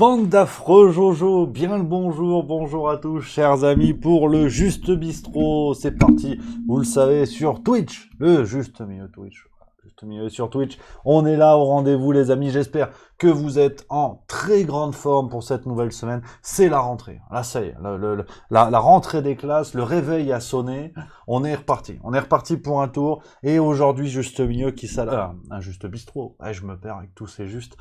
Bande d'affreux Jojo, bien le bonjour à tous, chers amis, pour le Juste Bistrot. C'est parti, vous le savez, sur Twitch, le Juste Milieu Twitch. Juste Milieu sur Twitch. On est là au rendez-vous, les amis. J'espère que vous êtes en très grande forme pour cette nouvelle semaine. C'est la rentrée. Là, ça y est, la rentrée des classes, le réveil a sonné. On est reparti. On est reparti pour un tour. Et aujourd'hui, Juste Milieu qui un Juste Bistrot. Ouais, je me perds avec tous ces justes.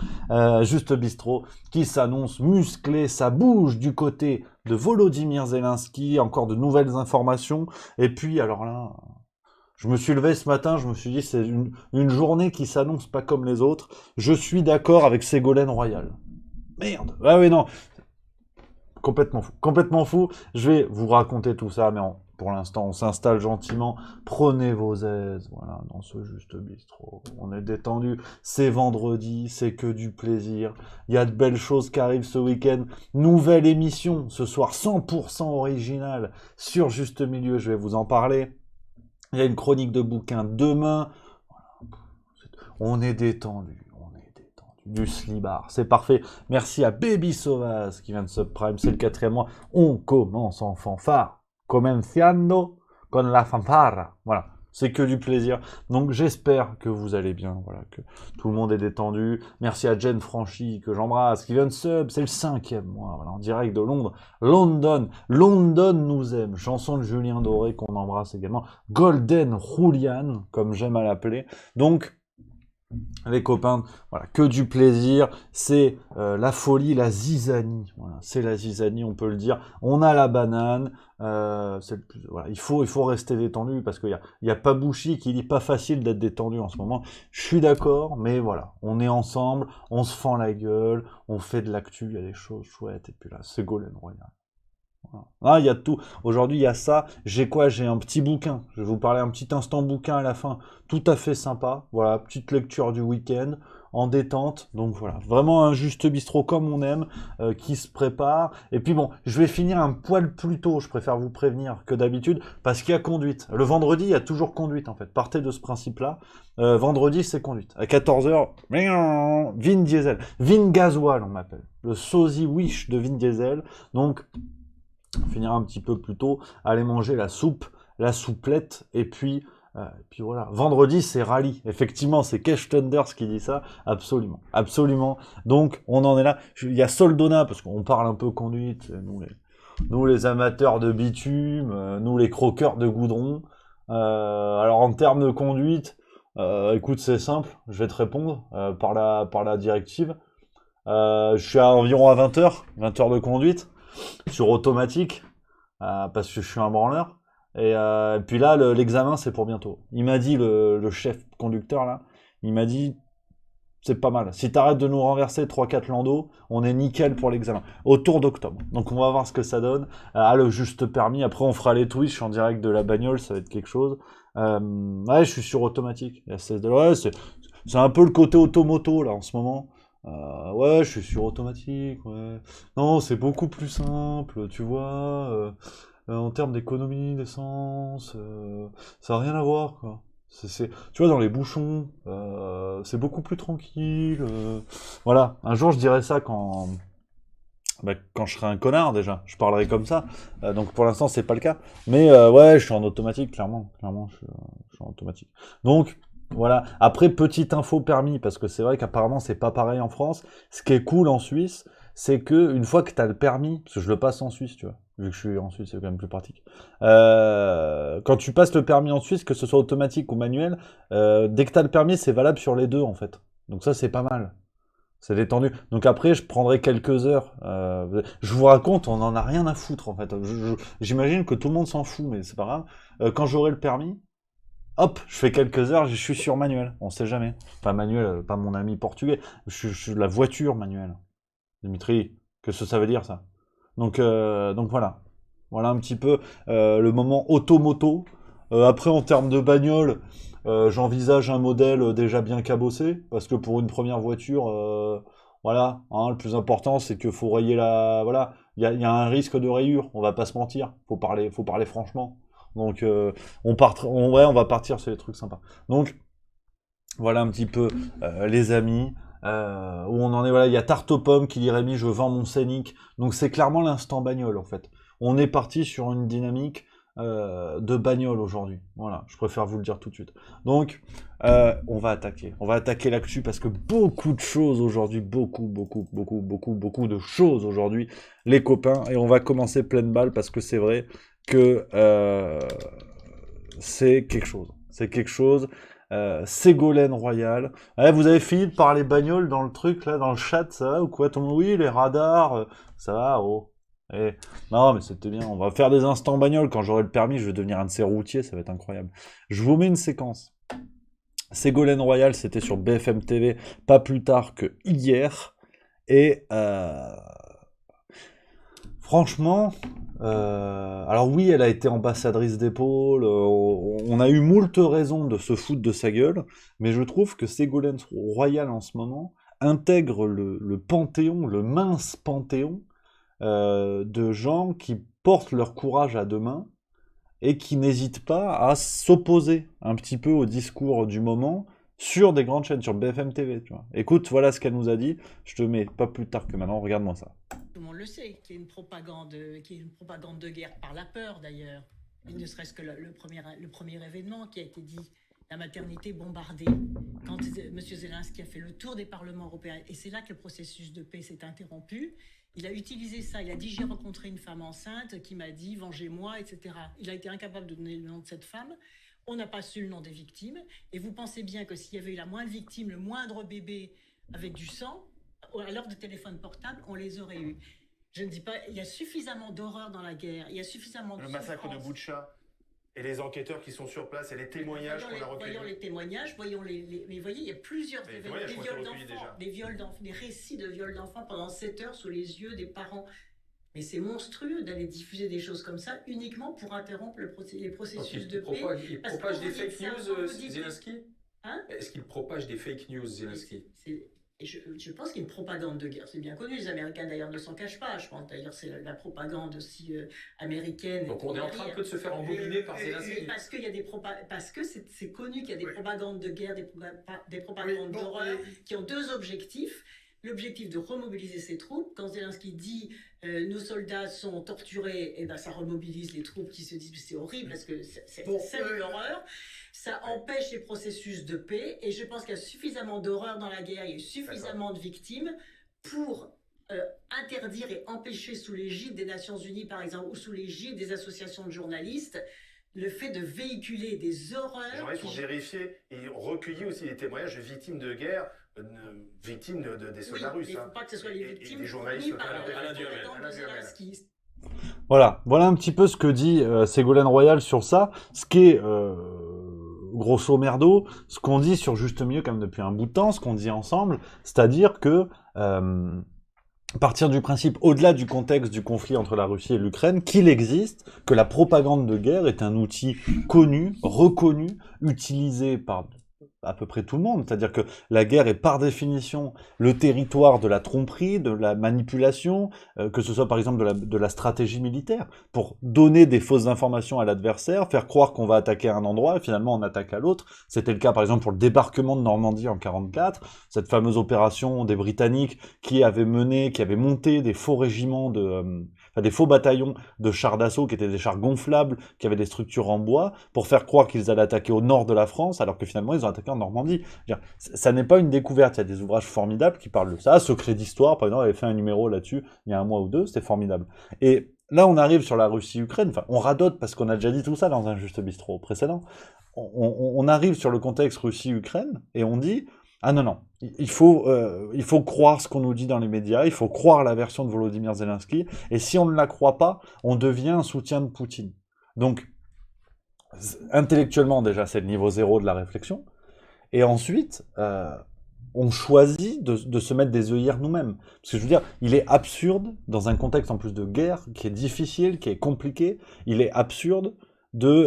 Juste Bistrot qui s'annonce musclé. Ça bouge du côté de Volodymyr Zelensky. Encore de nouvelles informations. Et puis, alors là... Je me suis levé ce matin, je me suis dit c'est une journée qui s'annonce pas comme les autres. Je suis d'accord avec Ségolène Royal. Merde. Ah oui non. Complètement fou. Complètement fou. Je vais vous raconter tout ça, mais pour l'instant on s'installe gentiment. Prenez vos aises, voilà, dans ce Juste Bistrot. On est détendu. C'est vendredi, c'est que du plaisir. Il y a de belles choses qui arrivent ce week-end. Nouvelle émission, ce soir 100% originale sur Juste Milieu, je vais vous en parler. Il y a une chronique de bouquin demain. On est détendu. Du slibard. C'est parfait. Merci à Baby Sauvage qui vient de subprime. C'est le 4e mois. On commence en fanfare. Comenciando con la fanfara. Voilà. C'est que du plaisir. Donc j'espère que vous allez bien. Voilà, que tout le monde est détendu. Merci à Jen Franchi que j'embrasse, qui vient de sub. C'est le 5e mois. Voilà, en direct de Londres. London nous aime. Chanson de Julien Doré qu'on embrasse également. Golden Julian, comme j'aime à l'appeler. Donc les copains, voilà, que du plaisir, c'est la folie, la zizanie, voilà, c'est la zizanie, on peut le dire. On a la banane, c'est le plus, voilà, il faut rester détendu parce qu'il y a Pabouchi qui dit pas facile d'être détendu en ce moment. Je suis d'accord, mais voilà, on est ensemble, on se fend la gueule, on fait de l'actu, il y a des choses chouettes, et puis là, c'est Ségolène Royal. Voilà. Ah, il y a tout. Aujourd'hui, il y a ça. J'ai quoi? J'ai un petit bouquin. Je vais vous parler un petit instant bouquin à la fin. Tout à fait sympa. Voilà, petite lecture du week-end, en détente. Donc voilà, vraiment un Juste Bistrot comme on aime, qui se prépare. Et puis bon, je vais finir un poil plus tôt, je préfère vous prévenir que d'habitude, parce qu'il y a conduite. Le vendredi, il y a toujours conduite en fait. Partez de ce principe-là. Vendredi, c'est conduite. À 14h, Vin Diesel. Vin Gasoil, on m'appelle. Le sosie wish de Vin Diesel. Donc... On finira un petit peu plus tôt, aller manger la soupe, la souplette, et puis voilà. Vendredi, c'est rallye. Effectivement, c'est Cash Thunders qui dit ça. Absolument. Absolument. Donc, on en est là. Il y a Soldona, parce qu'on parle un peu conduite, nous les amateurs de bitume, nous les croqueurs de goudron. Alors, en termes de conduite, écoute, c'est simple. Je vais te répondre par la directive. Je suis à environ à 20 heures de conduite. Sur automatique, parce que je suis un branleur. Et puis là, l'examen, c'est pour bientôt. Il m'a dit, le chef conducteur, là, il m'a dit, c'est pas mal. Si t'arrêtes de nous renverser 3-4 landaux, on est nickel pour l'examen. Autour d'octobre. Donc on va voir ce que ça donne. Le juste permis. Après, on fera les Twitch en direct de la bagnole, ça va être quelque chose. Ouais, je suis sur automatique. Ouais, c'est un peu le côté automoto, là, en ce moment. Ouais, je suis sur automatique, ouais. Non, c'est beaucoup plus simple, tu vois. En termes d'économie d'essence, ça n'a rien à voir, quoi. Tu vois, dans les bouchons, c'est beaucoup plus tranquille. Voilà, un jour je dirais ça quand je serai un connard déjà, je parlerai comme ça. Donc pour l'instant c'est pas le cas. Mais ouais, je suis en automatique, clairement, je suis en automatique. Donc voilà. Après, petite info permis, parce que c'est vrai qu'apparemment c'est pas pareil en France. Ce qui est cool en Suisse, c'est que une fois que t'as le permis, parce que je le passe en Suisse, tu vois, vu que je suis en Suisse, c'est quand même plus pratique. Quand tu passes le permis en Suisse, que ce soit automatique ou manuel, dès que t'as le permis, c'est valable sur les deux en fait. Donc ça c'est pas mal. C'est détendu. Donc après, je prendrai quelques heures. Je vous raconte, on en a rien à foutre en fait. J'imagine que tout le monde s'en fout, mais c'est pas grave. Quand j'aurai le permis, hop, je fais quelques heures, je suis sur manuel. On sait jamais. Enfin manuel, pas mon ami portugais. Je suis de la voiture manuelle. Dimitri, qu'est-ce que ça veut dire ça? Donc voilà. Voilà un petit peu le moment automoto. Après, en termes de bagnole, j'envisage un modèle déjà bien cabossé, parce que pour une première voiture, voilà, hein, le plus important, c'est qu'il faut rayer la... Voilà, il y a un risque de rayure, on va pas se mentir, faut parler franchement. Donc, ouais, on va partir sur des trucs sympas. Donc, voilà un petit peu, les amis. où on en est, voilà, il y a Tarte aux pommes qui dit Rémi, je vends mon Scénic. Donc c'est clairement l'instant bagnole en fait. On est parti sur une dynamique de bagnole aujourd'hui. Voilà, je préfère vous le dire tout de suite. Donc on va attaquer. On va attaquer l'actu parce que beaucoup de choses aujourd'hui, beaucoup de choses aujourd'hui, les copains. Et on va commencer pleine balle parce que c'est vrai que c'est quelque chose. C'est quelque chose. Ségolène Royal. Vous avez fini de parler bagnole dans le truc, là, dans le chat, ça va ou quoi? Tout le monde, oui, les radars, ça va, oh. Eh, non, mais c'était bien. On va faire des instants bagnole. Quand j'aurai le permis, je vais devenir un de ces routiers, ça va être incroyable. Je vous mets une séquence. Ségolène Royal, c'était sur BFM TV, pas plus tard que hier. Et franchement, alors oui, elle a été ambassadrice d'épaule, on a eu moult raisons de se foutre de sa gueule, mais je trouve que Ségolène Royal en ce moment intègre le panthéon, le mince panthéon de gens qui portent leur courage à deux mains et qui n'hésitent pas à s'opposer un petit peu au discours du moment sur des grandes chaînes, sur BFM TV, tu vois. Écoute, voilà ce qu'elle nous a dit, je te mets pas plus tard que maintenant, regarde-moi ça. Tout le monde le sait, qu'il y a une propagande de guerre par la peur d'ailleurs. Et ne serait-ce que le premier événement qui a été dit, la maternité bombardée, quand M. Zelensky a fait le tour des parlements européens, et c'est là que le processus de paix s'est interrompu. Il a utilisé ça, il a dit j'ai rencontré une femme enceinte qui m'a dit vengez-moi, etc. Il a été incapable de donner le nom de cette femme. On n'a pas su le nom des victimes. Et vous pensez bien que s'il y avait eu la moindre victime, le moindre bébé avec du sang, à l'heure de téléphone portable, on les aurait eus. Je ne dis pas, il y a suffisamment d'horreur dans la guerre, il y a suffisamment de le massacre de Boutcha et les enquêteurs qui sont sur place et les témoignages qu'on a recueillis. Voyons les témoignages, voyons mais voyez, il y a plusieurs événements, des viols d'enfants, des récits de viols d'enfants pendant 7 heures sous les yeux des parents. Mais c'est monstrueux d'aller diffuser des choses comme ça uniquement pour interrompre les processus de paix. Il propage des fake news, Zelensky. Hein? Est-ce qu'il propage des fake news, Zelensky? Je pense qu'il y a une propagande de guerre, c'est bien connu, les Américains d'ailleurs ne s'en cachent pas, je pense d'ailleurs c'est la propagande aussi américaine. Donc on est en train un peu de se faire embobiner par Zelensky. Parce que c'est connu qu'il y a des propagandes de guerre, des propagandes d'horreur qui ont deux objectifs. L'objectif de remobiliser ses troupes. Quand Zelensky dit nos soldats sont torturés, et ben ça remobilise les troupes qui se disent c'est horrible parce que c'est l'horreur. Ça empêche les processus de paix et je pense qu'il y a suffisamment d'horreur dans la guerre, il y a eu suffisamment de victimes pour interdire et empêcher sous l'égide des Nations Unies par exemple ou sous l'égide des associations de journalistes le fait de véhiculer des horreurs. Les journalistes ont vérifié et recueilli aussi des témoignages de victimes de guerre, victimes des soldats russes. Il ne faut pas que ce soit les victimes des journalistes Alain Duhamel. Voilà un petit peu ce que dit Ségolène Royal sur ça, ce qui est grosso merdo, ce qu'on dit sur Juste Milieu quand même depuis un bout de temps, ce qu'on dit ensemble, c'est-à-dire que partir du principe, au-delà du contexte du conflit entre la Russie et l'Ukraine, qu'il existe, que la propagande de guerre est un outil connu, reconnu, utilisé par à peu près tout le monde. C'est-à-dire que la guerre est par définition le territoire de la tromperie, de la manipulation, que ce soit par exemple de la stratégie militaire, pour donner des fausses informations à l'adversaire, faire croire qu'on va attaquer à un endroit et finalement on attaque à l'autre. C'était le cas par exemple pour le débarquement de Normandie en 1944, cette fameuse opération des Britanniques qui avait monté des faux régiments des faux bataillons de chars d'assaut qui étaient des chars gonflables, qui avaient des structures en bois, pour faire croire qu'ils allaient attaquer au nord de la France, alors que finalement ils ont attaqué en Normandie. Ça n'est pas une découverte, il y a des ouvrages formidables qui parlent de ça. Secret d'Histoire, par exemple, avait fait un numéro là-dessus il y a un mois ou deux, c'était formidable. Et là on arrive sur la Russie-Ukraine, enfin on radote parce qu'on a déjà dit tout ça dans un Juste Bistrot précédent. On arrive sur le contexte Russie-Ukraine et on dit ah non, il faut croire ce qu'on nous dit dans les médias, il faut croire la version de Volodymyr Zelensky, et si on ne la croit pas, on devient un soutien de Poutine. Donc, intellectuellement déjà, c'est le niveau zéro de la réflexion, et ensuite, on choisit de se mettre des œillères nous-mêmes. Parce que je veux dire, il est absurde, dans un contexte en plus de guerre, qui est difficile, qui est compliqué, il est absurde de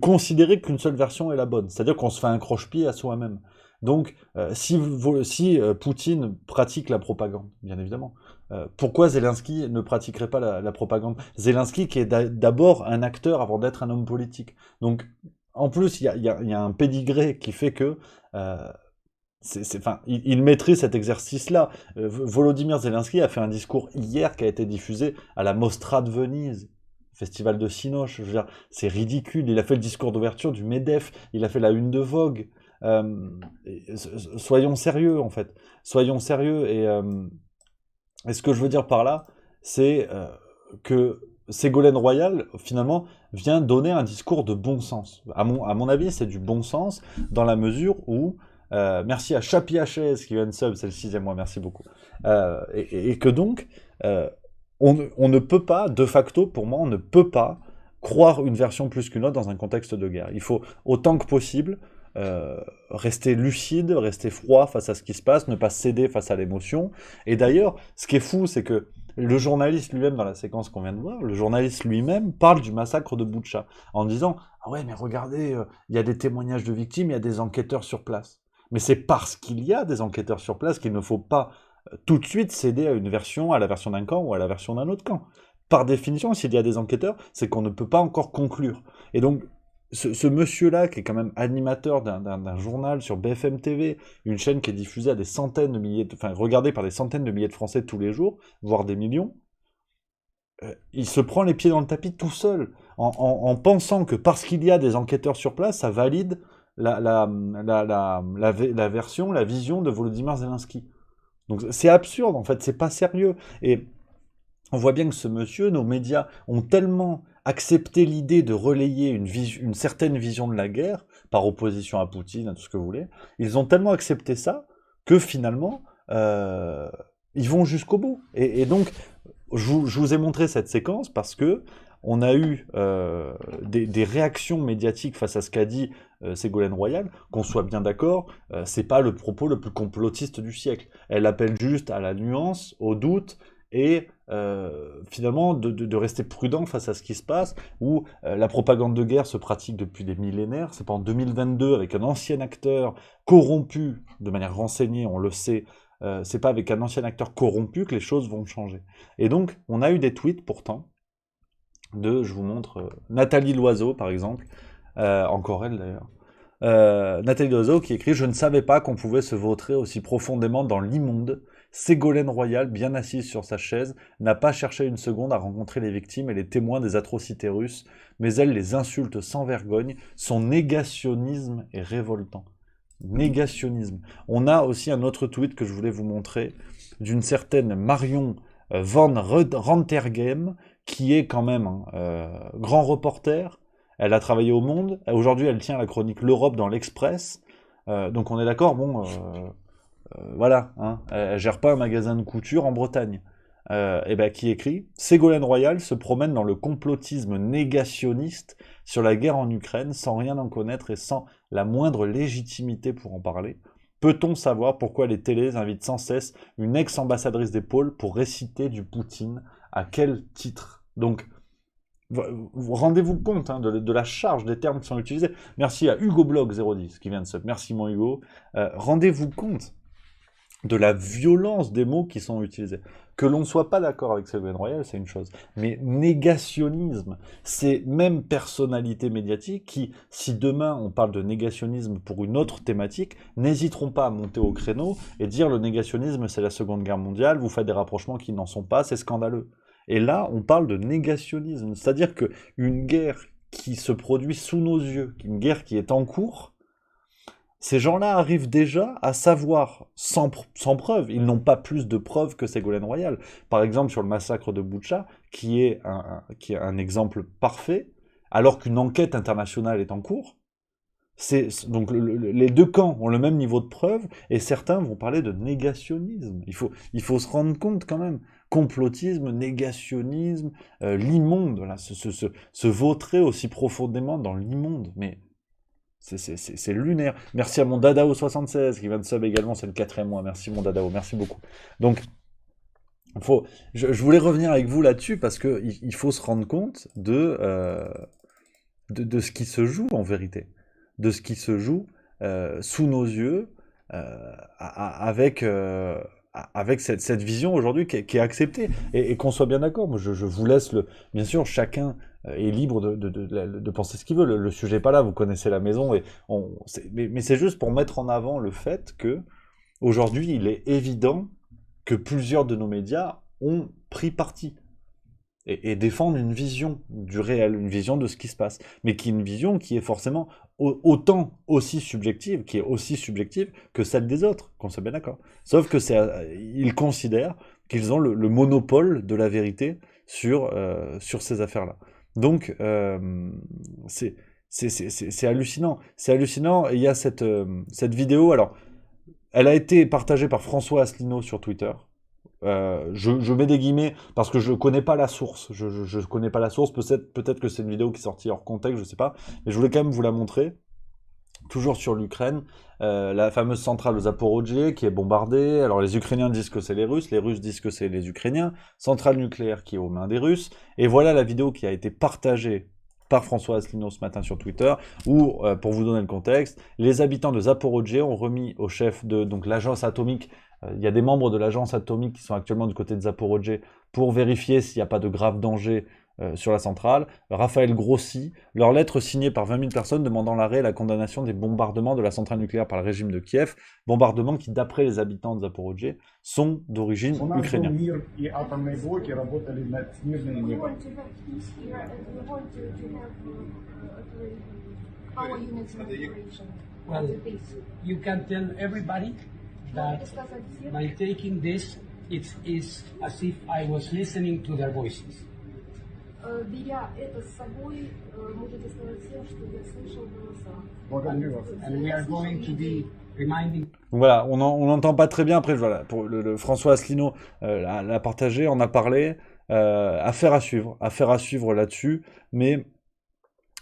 considérer qu'une seule version est la bonne. C'est-à-dire qu'on se fait un croche-pied à soi-même. Donc, si Poutine pratique la propagande, bien évidemment, pourquoi Zelensky ne pratiquerait pas la propagande? Zelensky qui est d'abord un acteur avant d'être un homme politique. Donc, en plus, il y a un pédigré qui fait que enfin, il maîtrise cet exercice-là. Volodymyr Zelensky a fait un discours hier qui a été diffusé à la Mostra de Venise, festival de Cinoche. Je veux dire, c'est ridicule. Il a fait le discours d'ouverture du MEDEF, il a fait la une de Vogue. Soyons sérieux, en fait. Soyons sérieux. Et ce que je veux dire par là, c'est que Ségolène Royal, finalement, vient donner un discours de bon sens. À mon avis, c'est du bon sens, dans la mesure où, merci à Chapi HS qui vient de sub, c'est le 6e mois, merci beaucoup. Et que donc, on ne peut pas, de facto, pour moi, on ne peut pas croire une version plus qu'une autre dans un contexte de guerre. Il faut, autant que possible, rester lucide, rester froid face à ce qui se passe, ne pas céder face à l'émotion. Et d'ailleurs, ce qui est fou, c'est que le journaliste lui-même, dans la séquence qu'on vient de voir, le journaliste lui-même parle du massacre de Boutcha, en disant « Ah ouais, mais regardez, il y a des témoignages de victimes, il y a des enquêteurs sur place. » Mais c'est parce qu'il y a des enquêteurs sur place qu'il ne faut pas tout de suite céder à la version d'un camp ou à la version d'un autre camp. Par définition, s'il y a des enquêteurs, c'est qu'on ne peut pas encore conclure. Et donc, ce monsieur-là, qui est quand même animateur d'un journal sur BFM TV, une chaîne qui est diffusée à des centaines de milliers, enfin regardée par des centaines de milliers de Français tous les jours, voire des millions, il se prend les pieds dans le tapis tout seul, en pensant que parce qu'il y a des enquêteurs sur place, ça valide la version, la vision de Volodymyr Zelensky. Donc c'est absurde, en fait, c'est pas sérieux. Et on voit bien que ce monsieur, nos médias ont tellement accepté l'idée de relayer une certaine vision de la guerre, par opposition à Poutine, à tout ce que vous voulez, ils ont tellement accepté ça que finalement, ils vont jusqu'au bout. Et donc, je vous ai montré cette séquence parce que on a eu des réactions médiatiques face à ce qu'a dit Ségolène Royal, qu'on soit bien d'accord, c'est pas le propos le plus complotiste du siècle. Elle appelle juste à la nuance, au doute, et finalement de rester prudent face à ce qui se passe, où la propagande de guerre se pratique depuis des millénaires. C'est pas en 2022 avec un ancien acteur corrompu, de manière renseignée, on le sait, c'est pas avec un ancien acteur corrompu que les choses vont changer. Et donc, on a eu des tweets pourtant, je vous montre, Nathalie Loiseau par exemple, encore elle d'ailleurs, Nathalie Loiseau qui écrit « Je ne savais pas qu'on pouvait se vautrer aussi profondément dans l'immonde. Ségolène Royal, bien assise sur sa chaise, n'a pas cherché une seconde à rencontrer les victimes et les témoins des atrocités russes, mais elle les insulte sans vergogne. Son négationnisme est révoltant. » Négationnisme. On a aussi un autre tweet que je voulais vous montrer, d'une certaine Marion Van Rantergem, qui est quand même un grand reporter. Elle a travaillé au Monde. Aujourd'hui, elle tient la chronique L'Europe dans l'Express. Donc on est d'accord, bon, voilà, hein, elle gère pas un magasin de couture en Bretagne. Et ben, qui écrit « Ségolène Royal se promène dans le complotisme négationniste sur la guerre en Ukraine sans rien en connaître et sans la moindre légitimité pour en parler. Peut-on savoir pourquoi les télés invitent sans cesse une ex-ambassadrice des pôles pour réciter du Poutine? À quel titre ?» Donc, rendez-vous compte hein, de la charge des termes qui sont utilisés. Merci à HugoBlog010 qui vient de sub. Merci mon Hugo. Rendez-vous compte de la violence des mots qui sont utilisés. Que l'on ne soit pas d'accord avec Ségolène Royal, c'est une chose. Mais négationnisme, ces mêmes personnalités médiatiques qui, si demain on parle de négationnisme pour une autre thématique, n'hésiteront pas à monter au créneau et dire le négationnisme c'est la Seconde Guerre mondiale, vous faites des rapprochements qui n'en sont pas, c'est scandaleux. Et là, on parle de négationnisme, c'est-à-dire qu'une guerre qui se produit sous nos yeux, une guerre qui est en cours, ces gens-là arrivent déjà à savoir, sans preuve, ils n'ont pas plus de preuves que Ségolène Royal. Par exemple, sur le massacre de Boutcha, qui est un exemple parfait, alors qu'une enquête internationale est en cours, donc les deux camps ont le même niveau de preuve, et certains vont parler de négationnisme. Il faut se rendre compte quand même. Complotisme, négationnisme, l'immonde, voilà, se vautrer aussi profondément dans l'immonde, mais c'est lunaire. Merci à mon Dadao76 qui vient de sub également, c'est le 4e mois. Merci mon Dadao, merci beaucoup. Donc, je voulais revenir avec vous là-dessus parce qu'il faut se rendre compte de ce qui se joue en vérité. De ce qui se joue sous nos yeux avec cette vision aujourd'hui qui est acceptée. Et qu'on soit bien d'accord, moi je vous laisse bien sûr, chacun est libre de penser ce qu'il veut. Le sujet n'est pas là, vous connaissez la maison. Mais c'est juste pour mettre en avant le fait que aujourd'hui, il est évident que plusieurs de nos médias ont pris parti et défendent une vision du réel, une vision de ce qui se passe, mais qui est une vision qui est forcément autant aussi subjective, qui est aussi subjective que celle des autres, qu'on soit bien d'accord. Sauf que ils considèrent qu'ils ont le monopole de la vérité sur ces affaires-là. Donc, c'est c'est hallucinant. C'est hallucinant. Et il y a cette vidéo. Alors, elle a été partagée par François Asselineau sur Twitter. Je mets des guillemets parce que je connais pas la source. Je connais pas la source. Peut-être que c'est une vidéo qui est sortie hors contexte, je sais pas. Mais je voulais quand même vous la montrer. Toujours sur l'Ukraine, la fameuse centrale Zaporojye qui est bombardée. Alors les Ukrainiens disent que c'est les Russes disent que c'est les Ukrainiens. Centrale nucléaire qui est aux mains des Russes. Et voilà la vidéo qui a été partagée par François Asselineau ce matin sur Twitter, où, pour vous donner le contexte, les habitants de Zaporojye ont remis au chef de donc l'agence atomique. Il y a des membres de l'agence atomique qui sont actuellement du côté de Zaporojye pour vérifier s'il n'y a pas de grave danger sur la centrale. Raphaël Grossi, leur lettre signée par 20 000 personnes demandant l'arrêt et la condamnation des bombardements de la centrale nucléaire par le régime de Kiev, bombardements qui, d'après les habitants de Zaporojye, sont d'origine У нас был ukrainienne. мир, и атомные блоки работали над снежным We небом. want to have peace here and we want to have our units in operation. Well, The peace. you can tell everybody Надо that сказать всем, by taking this, it is as if I was listening to their voices. беря это с собой, можете сказать всем, что я слышал голоса. Благодарю вас. And we are going to be reminding Donc voilà, on n'entend pas très bien. Après, voilà, pour le François Asselineau l'a partagé, on a parlé. Affaire à suivre là-dessus. Mais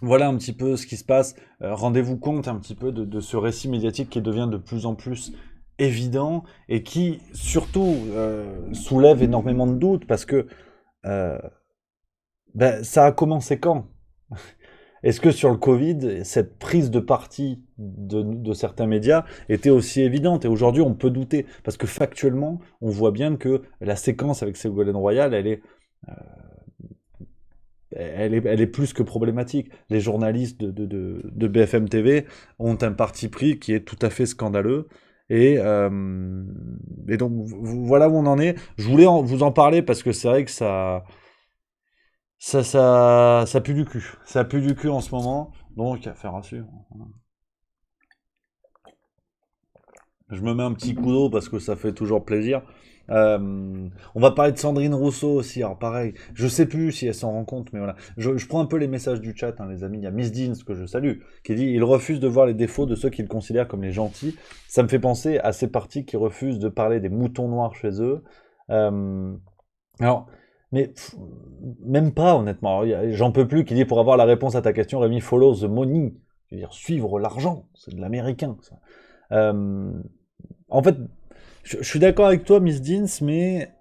voilà un petit peu ce qui se passe. Rendez-vous compte un petit peu de ce récit médiatique qui devient de plus en plus évident et qui surtout soulève énormément de doutes parce que ça a commencé quand? Est-ce que sur le Covid, cette prise de parti de certains médias était aussi évidente? Et aujourd'hui, on peut douter, parce que factuellement, on voit bien que la séquence avec Ségolène Royal, elle est plus que problématique. Les journalistes de BFM TV ont un parti pris qui est tout à fait scandaleux. Et donc, voilà où on en est. Je voulais vous en parler parce que c'est vrai que ça pue du cul. Ça pue du cul en ce moment. Donc, affaire à suivre. Je me mets un petit coup d'eau parce que ça fait toujours plaisir. On va parler de Sandrine Rousseau aussi. Alors, pareil, je sais plus si elle s'en rend compte, mais voilà. Je prends un peu les messages du chat, hein, les amis. Il y a Miss Deans, que je salue, qui dit « Il refuse de voir les défauts de ceux qu'il considère comme les gentils. » Ça me fait penser à ces partis qui refusent de parler des moutons noirs chez eux. Alors... Mais même pas, honnêtement. J'en peux plus qui dit pour avoir la réponse à ta question, Rémi, follow the money. Je veux dire, suivre l'argent. C'est de l'américain, ça. En fait, je suis d'accord avec toi, Miss Deans, mais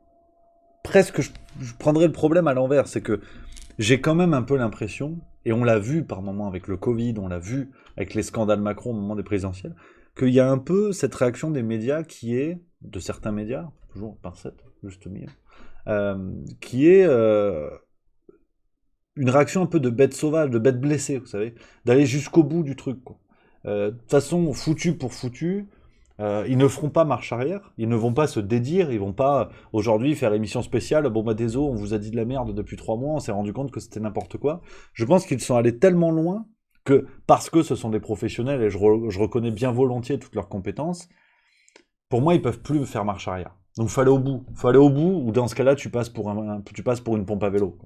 presque je prendrais le problème à l'envers. C'est que j'ai quand même un peu l'impression, et on l'a vu par moments avec le Covid, on l'a vu avec les scandales Macron au moment des présidentielles, qu'il y a un peu cette réaction des médias qui est, de certains médias, toujours par cette, juste milieu, qui est une réaction un peu de bête sauvage, de bête blessée, vous savez, d'aller jusqu'au bout du truc, quoi. De toute façon, foutu pour foutu, ils ne feront pas marche arrière, ils ne vont pas se dédire, ils vont pas aujourd'hui faire émission spéciale, bon bah désolé, on vous a dit de la merde depuis 3 mois, on s'est rendu compte que c'était n'importe quoi. Je pense qu'ils sont allés tellement loin que, parce que ce sont des professionnels, et je reconnais bien volontiers toutes leurs compétences, pour moi, ils peuvent plus faire marche arrière. Donc, faut aller au bout. Faut aller au bout, ou dans ce cas-là, tu passes pour une pompe à vélo.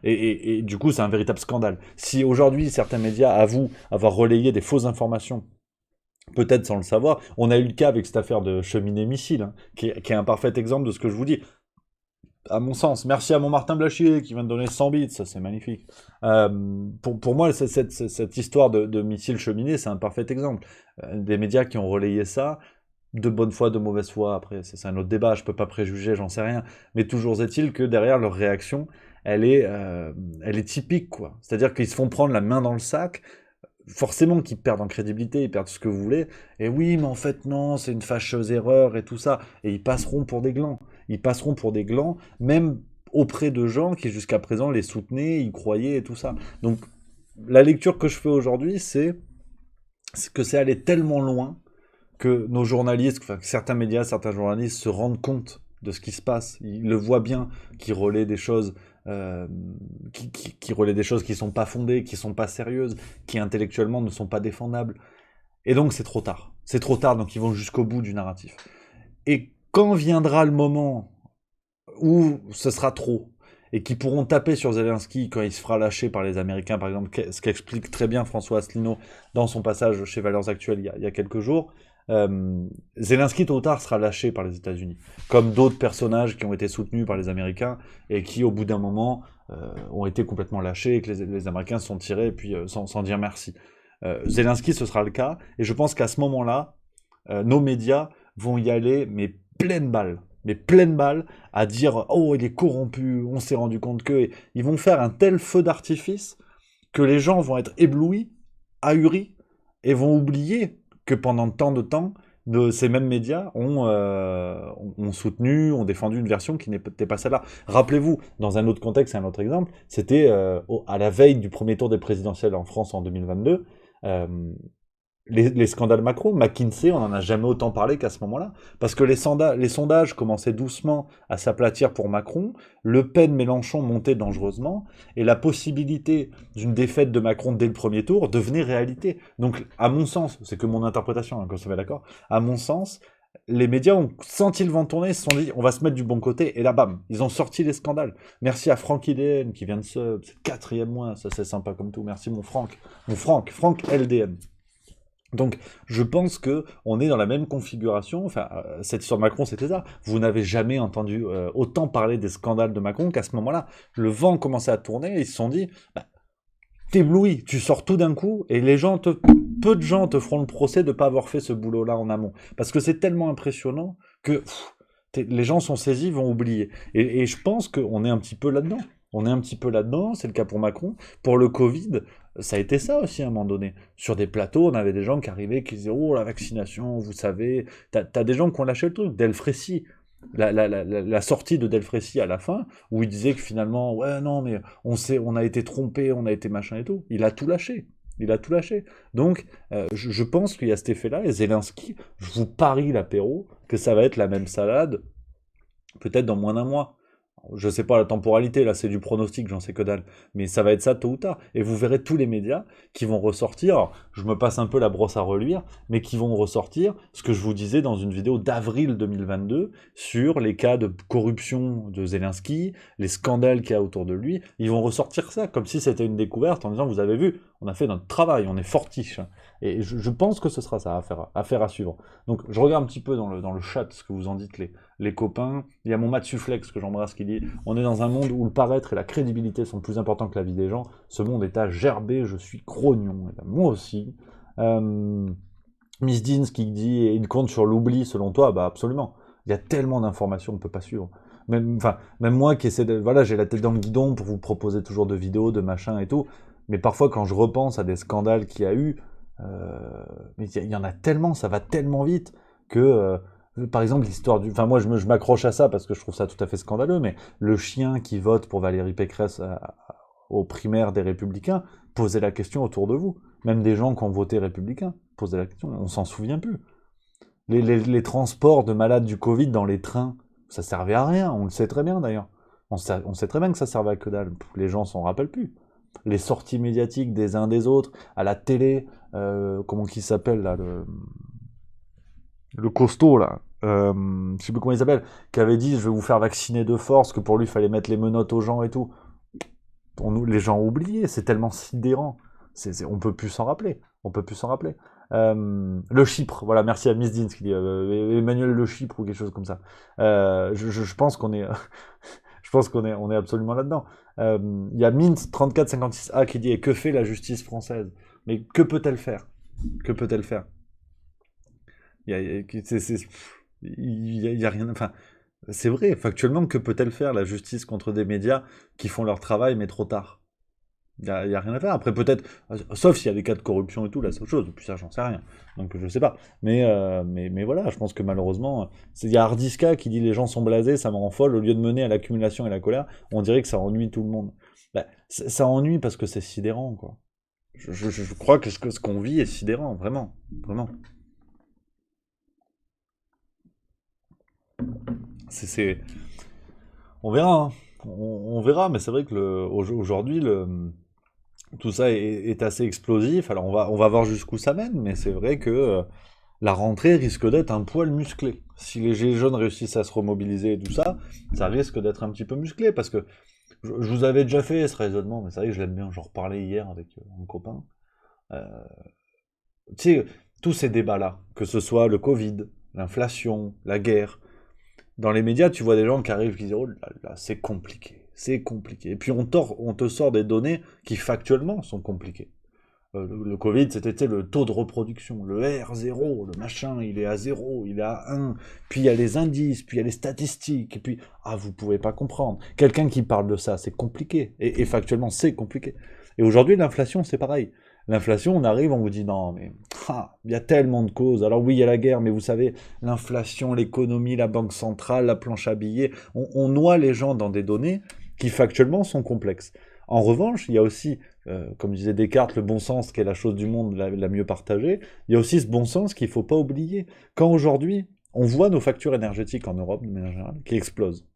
Et du coup, c'est un véritable scandale. Si aujourd'hui, certains médias avouent avoir relayé des fausses informations, peut-être sans le savoir, on a eu le cas avec cette affaire de cheminée missile, hein, qui est un parfait exemple de ce que je vous dis. À mon sens. Merci à mon Martin Blachier qui vient de donner 100 bits, ça c'est magnifique. Pour moi, cette histoire de missile cheminée, c'est un parfait exemple. Des médias qui ont relayé ça, de bonne foi, de mauvaise foi, après c'est un autre débat, je peux pas préjuger, j'en sais rien, mais toujours est-il que derrière leur réaction, elle est typique, quoi. C'est-à-dire qu'ils se font prendre la main dans le sac, forcément qu'ils perdent en crédibilité, ils perdent ce que vous voulez, et oui, mais en fait non, c'est une fâcheuse erreur et tout ça, et ils passeront pour des glands, même auprès de gens qui jusqu'à présent les soutenaient, y croyaient et tout ça. Donc la lecture que je fais aujourd'hui, c'est que c'est allé tellement loin que nos journalistes, enfin, que certains médias, certains journalistes se rendent compte de ce qui se passe. Ils le voient bien, qu'ils relaient des choses, qui relaient des choses qui sont pas fondées, qui sont pas sérieuses, qui intellectuellement ne sont pas défendables. Et donc c'est trop tard. C'est trop tard, donc ils vont jusqu'au bout du narratif. Et quand viendra le moment où ce sera trop, et qui pourront taper sur Zelensky quand il se fera lâcher par les Américains, par exemple, ce qu'explique très bien François Asselineau dans son passage chez Valeurs Actuelles il y a quelques jours, Zelensky, tôt ou tard, sera lâché par les États-Unis, comme d'autres personnages qui ont été soutenus par les Américains et qui, au bout d'un moment, ont été complètement lâchés et que les Américains se sont tirés et puis sans dire merci. Zelensky, ce sera le cas, et je pense qu'à ce moment-là, nos médias vont y aller, mais pleine balle, à dire « Oh, il est corrompu, on s'est rendu compte que... » Ils vont faire un tel feu d'artifice que les gens vont être éblouis, ahuris, et vont oublier que pendant tant de temps, ces mêmes médias ont soutenu, ont défendu une version qui n'était pas celle-là. Rappelez-vous, dans un autre contexte, un autre exemple, c'était à la veille du premier tour des présidentielles en France en 2022, les scandales Macron, McKinsey, on n'en a jamais autant parlé qu'à ce moment-là, parce que les sondages commençaient doucement à s'aplatir pour Macron, Le Pen, Mélenchon montaient dangereusement, et la possibilité d'une défaite de Macron dès le premier tour devenait réalité. Donc, à mon sens, c'est que mon interprétation, hein, comme ça va d'accord, à mon sens, les médias ont senti le vent tourner, ils se sont dit, on va se mettre du bon côté, et là, bam, ils ont sorti les scandales. Merci à Franck IDN, qui vient de c'est le 4e mois, ça c'est sympa comme tout, merci mon Franck LDN. Donc, je pense que on est dans la même configuration. Enfin, cette histoire de Macron, c'était ça. Vous n'avez jamais entendu autant parler des scandales de Macron qu'à ce moment-là. Le vent commençait à tourner et ils se sont dit, bah, t'éblouis, tu sors tout d'un coup et peu de gens te feront le procès de ne pas avoir fait ce boulot-là en amont. Parce que c'est tellement impressionnant que les gens sont saisis, vont oublier. Et je pense qu'on est un petit peu là-dedans. C'est le cas pour Macron. Pour le Covid, ça a été ça aussi à un moment donné. Sur des plateaux, on avait des gens qui arrivaient, qui disaient « Oh, la vaccination, vous savez... » T'as des gens qui ont lâché le truc. Delfrécy, la sortie de Delfrécy à la fin, où il disait que finalement « Ouais, non, mais on a été trompé, on a été machin et tout. » Il a tout lâché. Donc, je pense qu'il y a cet effet-là, et Zelensky, je vous parie l'apéro, que ça va être la même salade, peut-être dans moins d'un mois. Je sais pas la temporalité, là c'est du pronostic, j'en sais que dalle, mais ça va être ça tôt ou tard. Et vous verrez tous les médias qui vont ressortir, alors, je me passe un peu la brosse à reluire, mais qui vont ressortir ce que je vous disais dans une vidéo d'avril 2022 sur les cas de corruption de Zelensky, les scandales qu'il y a autour de lui. Ils vont ressortir ça comme si c'était une découverte en disant vous avez vu, on a fait notre travail, on est fortiche. Et je pense que ce sera ça à faire à suivre. Donc je regarde un petit peu dans le chat ce que vous en dites les copains. Il y a mon Mathieu Flex que j'embrasse qui dit « On est dans un monde où le paraître et la crédibilité sont plus importants que la vie des gens. Ce monde est à gerber, je suis grognon. » Et ben, moi aussi. Miss Deans qui dit « Il compte sur l'oubli selon toi ?» Bah absolument. Il y a tellement d'informations, on ne peut pas suivre. Même moi qui essaie de... Voilà, j'ai la tête dans le guidon pour vous proposer toujours de vidéos, de machins et tout. Mais parfois quand je repense à des scandales qu'il y a eu, mais il y en a tellement, ça va tellement vite que... par exemple, l'histoire du... Enfin, moi, je m'accroche à ça parce que je trouve ça tout à fait scandaleux, mais le chien qui vote pour Valérie Pécresse aux primaires des Républicains, posez la question autour de vous. Même des gens qui ont voté Républicains, posez la question, on s'en souvient plus. Les transports de malades du Covid dans les trains, ça servait à rien, on le sait très bien d'ailleurs. On sait très bien que ça servait à que dalle, les gens s'en rappellent plus. Les sorties médiatiques des uns des autres, à la télé, comment qu'il s'appelle là, le costaud là, je sais plus comment il s'appelle, qui avait dit je vais vous faire vacciner de force, que pour lui il fallait mettre les menottes aux gens et tout. Les gens ont oublié, c'est tellement sidérant. On peut plus s'en rappeler. Le Chypre, voilà, merci à Miss Deans qui dit Emmanuel Le Chypre ou quelque chose comme ça. Je pense qu'on est, on est absolument là-dedans. Il y a Mint 3456A qui dit et que fait la justice française? Mais que peut-elle faire? Il y a rien. Enfin, c'est vrai, factuellement, que peut-elle faire la justice contre des médias qui font leur travail mais trop tard? Il y a rien à faire. Après, peut-être, sauf s'il y a des cas de corruption et tout, là, c'est autre chose. Et puis ça, j'en sais rien. Donc, je sais pas. Mais voilà, je pense que malheureusement, il y a Hardiska qui dit les gens sont blasés, ça me rend folle. Au lieu de mener à l'accumulation et la colère, on dirait que ça ennuie tout le monde. Bah, ça ennuie parce que c'est sidérant, quoi. Je crois que ce qu'on vit est sidérant, vraiment. c'est... On verra, hein. On verra, mais c'est vrai que aujourd'hui, tout ça est assez explosif. Alors on va voir jusqu'où ça mène, mais c'est vrai que la rentrée risque d'être un poil musclé. Si les Gilets jaunes réussissent à se remobiliser et tout ça, ça risque d'être un petit peu musclé, parce que je vous avais déjà fait ce raisonnement, mais c'est vrai que je l'aime bien, j'en reparlais hier avec un copain. Euh, Tu sais, tous ces débats-là, que ce soit le Covid, l'inflation, la guerre, dans les médias, tu vois des gens qui arrivent qui disent oh là là, c'est compliqué, c'est compliqué. Et puis on te sort des données qui factuellement sont compliquées. Le Covid, c'était tu sais, le taux de reproduction, le R0, le machin, il est à 0, il est à 1. Puis il y a les indices, puis il y a les statistiques, et puis vous pouvez pas comprendre. Quelqu'un qui parle de ça, c'est compliqué. Et factuellement, c'est compliqué. Et aujourd'hui, l'inflation, c'est pareil. L'inflation, on arrive, on vous dit non, mais il y a tellement de causes. Alors oui, il y a la guerre, mais vous savez, l'inflation, l'économie, la banque centrale, la planche à billets, on noie les gens dans des données qui factuellement sont complexes. En revanche, il y a aussi, comme disait Descartes, le bon sens qui est la chose du monde la mieux partagée. Il y a aussi ce bon sens qu'il ne faut pas oublier. Quand aujourd'hui, on voit nos factures énergétiques en Europe, de manière générale, qui explosent,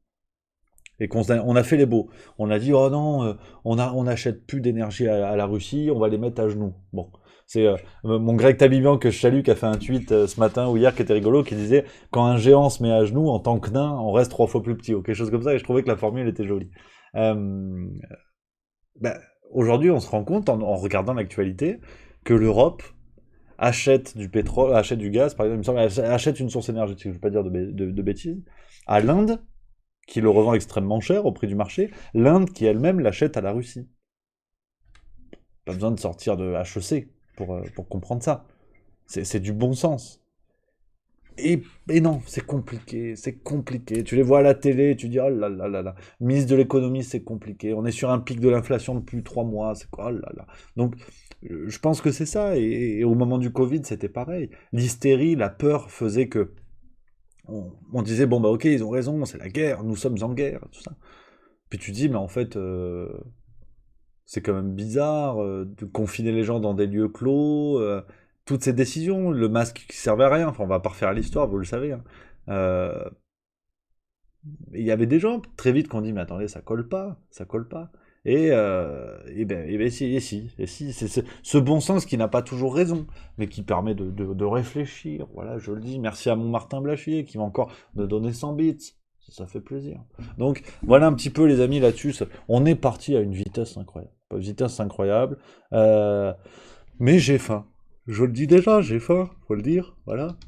et on a fait les beaux. On a dit, oh non, on n'achète plus d'énergie à la Russie, on va les mettre à genoux. Bon, c'est mon Greg Tabibian que je salue qui a fait un tweet ce matin ou hier qui était rigolo, qui disait, quand un géant se met à genoux, en tant que nain, on reste 3 fois plus petit, ou quelque chose comme ça, et je trouvais que la formule était jolie. Aujourd'hui, on se rend compte, en regardant l'actualité, que l'Europe achète du pétrole, achète du gaz, par exemple, il me semble, achète une source énergétique, je ne veux pas dire de bêtises, à l'Inde, qui le revend extrêmement cher au prix du marché, l'Inde qui elle-même l'achète à la Russie. Pas besoin de sortir de HEC pour comprendre ça. C'est du bon sens. Et non, c'est compliqué, c'est compliqué. Tu les vois à la télé, tu dis oh là là là là. Ministre de l'économie, c'est compliqué. On est sur un pic de l'inflation depuis 3 mois, c'est quoi, oh là là. Donc, je pense que c'est ça. Et au moment du Covid, c'était pareil. L'hystérie, la peur faisait que on disait, bon bah ok, ils ont raison, c'est la guerre, nous sommes en guerre, tout ça. Puis tu dis, mais en fait, c'est quand même bizarre de confiner les gens dans des lieux clos, toutes ces décisions, le masque qui servait à rien, enfin on va pas refaire l'histoire, vous le savez. Hein. Il y avait des gens très vite qui ont dit, mais attendez, ça colle pas, ça colle pas. Et ben si, c'est ce bon sens qui n'a pas toujours raison, mais qui permet de réfléchir. Voilà, je le dis, merci à mon Martin Blachier qui va encore me donner 100 bits. Ça fait plaisir. Donc, voilà un petit peu, les amis, là-dessus. On est parti à une vitesse incroyable. Pas une vitesse incroyable. Mais j'ai faim. Je le dis déjà, j'ai faim, faut le dire. Voilà.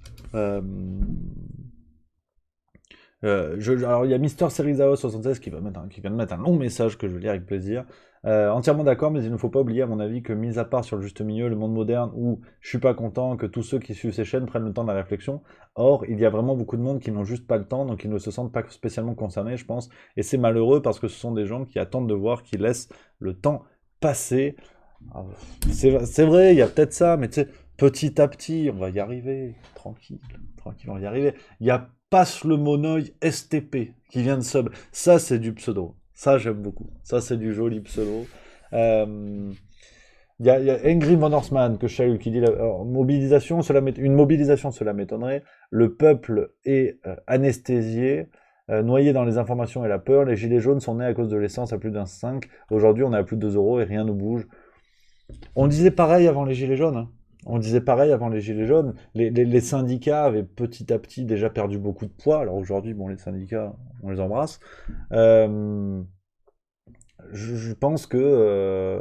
Alors il y a Mister Serizao76 qui vient de mettre un long message que je vais lire avec plaisir. Entièrement d'accord, mais il ne faut pas oublier à mon avis que mis à part sur le juste milieu, le monde moderne où je suis pas content que tous ceux qui suivent ces chaînes prennent le temps de la réflexion. Or, il y a vraiment beaucoup de monde qui n'ont juste pas le temps, donc ils ne se sentent pas spécialement concernés, je pense. Et c'est malheureux parce que ce sont des gens qui attendent de voir, qui laissent le temps passer. C'est vrai, il y a peut-être ça, mais tu sais, petit à petit, on va y arriver. Tranquille, on va y arriver. Il y a Passe le Monoeil STP qui vient de sub. Ça, c'est du pseudo. Ça, j'aime beaucoup. Ça, c'est du joli pseudo. Il y a Angry Monorsman que je salue qui dit une mobilisation, cela m'étonnerait. Le peuple est anesthésié, noyé dans les informations et la peur. Les gilets jaunes sont nés à cause de l'essence à plus d'un 5. Aujourd'hui, on est à plus de 2 € et rien ne bouge. On disait pareil avant les gilets jaunes. Hein. On disait pareil avant les gilets jaunes. Les syndicats avaient petit à petit déjà perdu beaucoup de poids. Alors aujourd'hui, bon, les syndicats, on les embrasse. Je pense que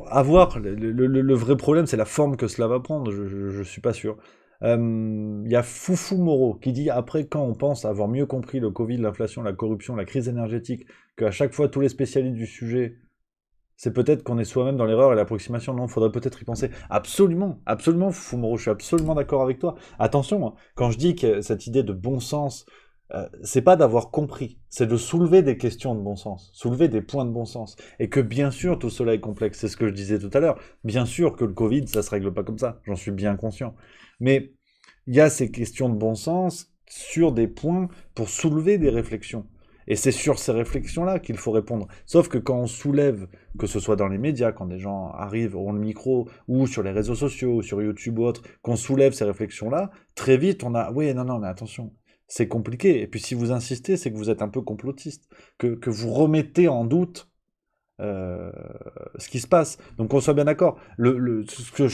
avoir le vrai problème, c'est la forme que cela va prendre. Je suis pas sûr. Il y a Foufou Moreau qui dit après quand on pense avoir mieux compris le Covid, l'inflation, la corruption, la crise énergétique, qu'à chaque fois tous les spécialistes du sujet, c'est peut-être qu'on est soi-même dans l'erreur et l'approximation. Non, il faudrait peut-être y penser. Absolument, absolument, Foufou Moreau, je suis absolument d'accord avec toi. Attention, hein, quand je dis que cette idée de bon sens, c'est pas d'avoir compris, c'est de soulever des questions de bon sens, soulever des points de bon sens. Et que bien sûr, tout cela est complexe, c'est ce que je disais tout à l'heure. Bien sûr que le Covid, ça se règle pas comme ça, j'en suis bien conscient. Mais il y a ces questions de bon sens sur des points pour soulever des réflexions. Et c'est sur ces réflexions-là qu'il faut répondre. Sauf que quand on soulève, que ce soit dans les médias, quand des gens arrivent, ont le micro, ou sur les réseaux sociaux, ou sur YouTube ou autre, qu'on soulève ces réflexions-là, très vite on a, oui, non, mais attention, c'est compliqué. Et puis si vous insistez, c'est que vous êtes un peu complotiste, que vous remettez en doute ce qui se passe. Donc qu'on soit bien d'accord. Ce que